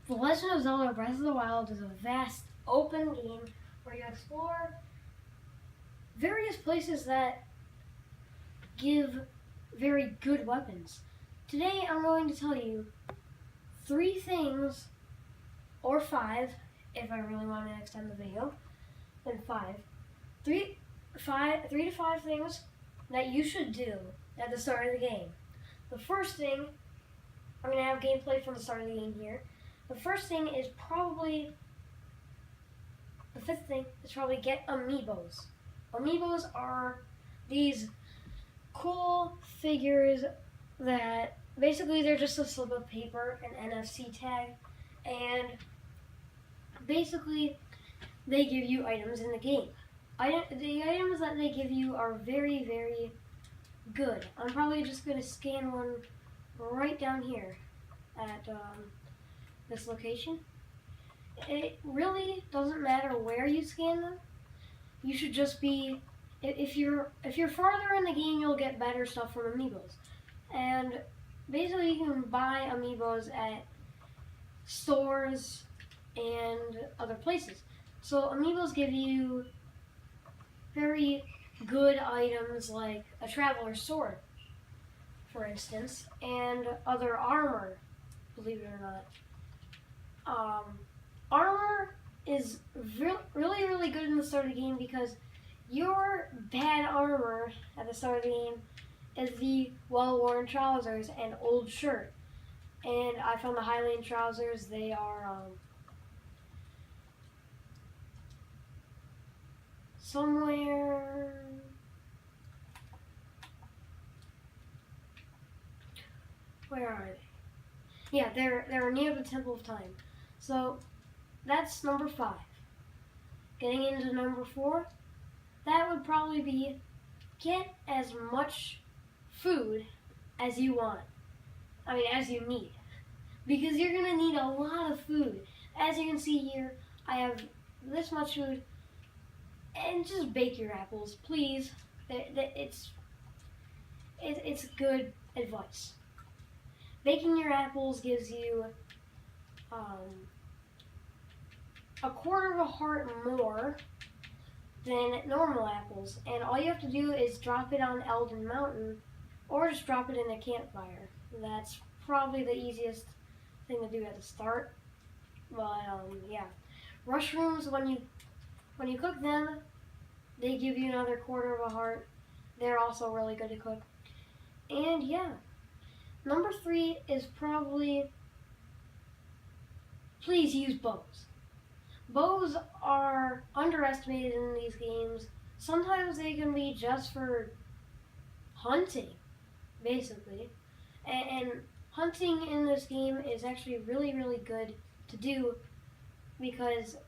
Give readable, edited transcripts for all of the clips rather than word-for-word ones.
The Legend of Zelda Breath of the Wild is a vast, open game where you explore various places that give very good weapons. Today I'm going to tell you 3 things, or 5, if I really want to extend the video, then 5. 3 to 5 things that you should do at the start of the game. The first thing, I'm going to have gameplay from the start of the game here. The first thing is probably, the 5th thing is probably get amiibos. Amiibos are these cool figures that basically they're just a slip of paper, an NFC tag, and basically they give you items in the game. The items that they give you are very, very good. I'm probably just going to scan one right down here at this location. It really doesn't matter where you scan them. You should just be, if you're farther in the game, you'll get better stuff from amiibos. And basically you can buy amiibos at stores and other places. So amiibos give you very good items like a traveler's sword, for instance, and other armor, believe it or not. Armor is really, really good in the start of the game because your bad armor at the start of the game is the well-worn trousers and old shirt. And I found the Highland trousers, they are somewhere, where are they? Yeah, they're near the Temple of Time. So that's number 5. Getting into number 4, that would probably be get as much food as you want. I mean, as you need. Because you're going to need a lot of food. As you can see here, I have this much food. And just bake your apples, please. It's good advice. Baking your apples gives you a quarter of a heart more than normal apples. And all you have to do is drop it on Elden Mountain or just drop it in a campfire. That's probably the easiest thing to do at the start. But yeah. Mushrooms, when you cook them, they give you another quarter of a heart. They're also really good to cook. And yeah. Number 3 is probably, please use bows. Bows are underestimated in these games. Sometimes they can be just for hunting, basically. And hunting in this game is actually really, really good to do because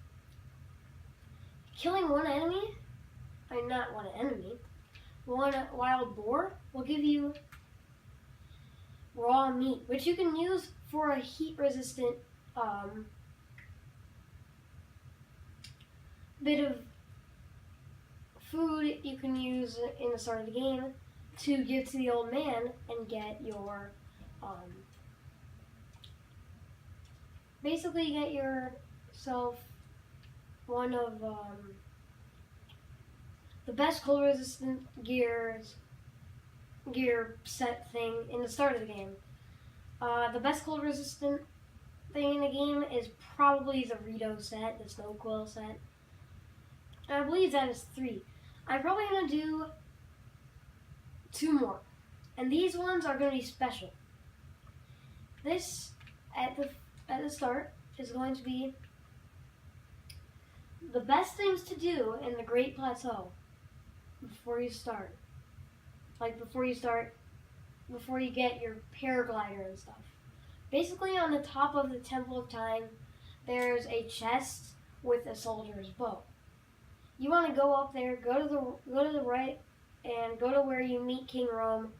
killing one wild boar will give you raw meat, which you can use for a heat-resistant bit of food you can use in the start of the game to give to the old man and get your basically get yourself one of the best cold resistant gear set thing in the start of the game. The best cold resistant thing in the game is probably the Rito set, the Snow Quill set. I believe that is 3. I'm probably going to do 2 more. And these ones are going to be special. This, at the start, is going to be the best things to do in the Great Plateau before you start. Like before you get your paraglider and stuff. Basically on the top of the Temple of Time, there's a chest with a soldier's bow. You want to go up there, go to the right, and go to where you meet King Rome,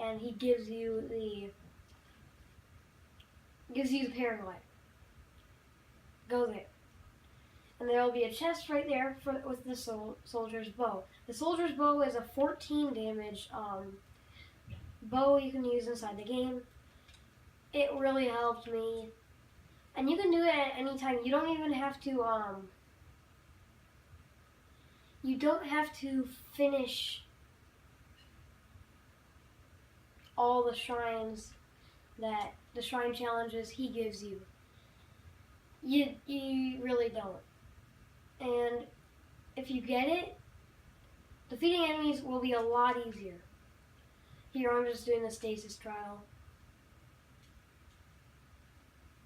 and he gives you the paraglider. Go there. And there will be a chest right there with the soldier's bow. The soldier's bow is a 14 damage bow you can use inside the game. It really helped me And you can do it at any time. You don't even have to finish all the shrines that the shrine challenges he gives you. You really don't. And if you get it, defeating enemies will be a lot easier. Here I'm just doing the stasis trial.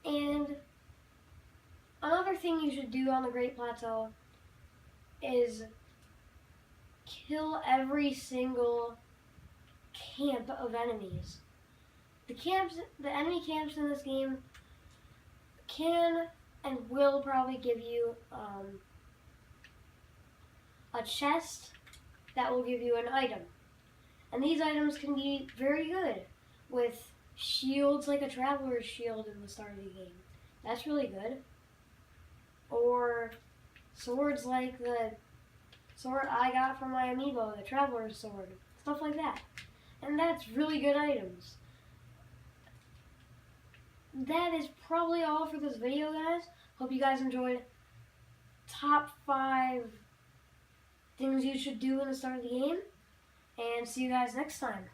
And another thing you should do on the Great Plateau is kill every single camp of enemies. The enemy camps in this game can and will probably give you a chest that will give you an item. And these items can be very good with shields like a Traveler's Shield in the start of the game. That's really good. Or swords like the sword I got from my amiibo, the Traveler's Sword. Stuff like that. And that's really good items. That is probably all for this video, guys. Hope you guys enjoyed top 5 things you should do in the start of the game. And see you guys next time.